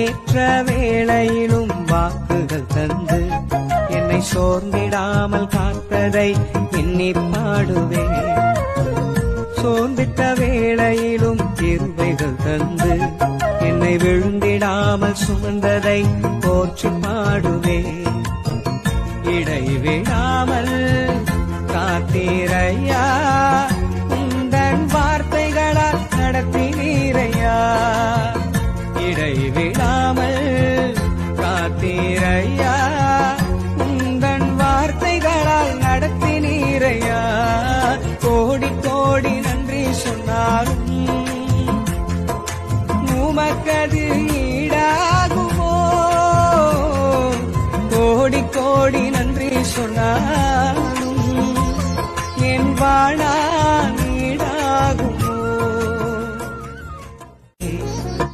ஏற்ற வேளையிலும் வாக்குகள் தந்து என்னை சோர்ந்திடாமல் காத்ததை எண்ணி பாடுவேன். சோர்ந்திட்ட வேளையிலும் கிருபைகள் தந்து என்னை விழுந்திடாமல் சுமந்ததை போற்றி பாடுவேன். இடைவிடாமல் காத்தீரையா, உந்தன் வார்த்தைகளால் நடத்தினீரையா. இடைவிடாமல் காத்தீரையா, உந்தன் வார்த்தைகளால் நடத்தினீரையா. கோடி கோடி நன்றி சொன்னாலும் உமக்கது ஈடாகுமோ? கோடி கோடி நன்றி சொன்னாலும்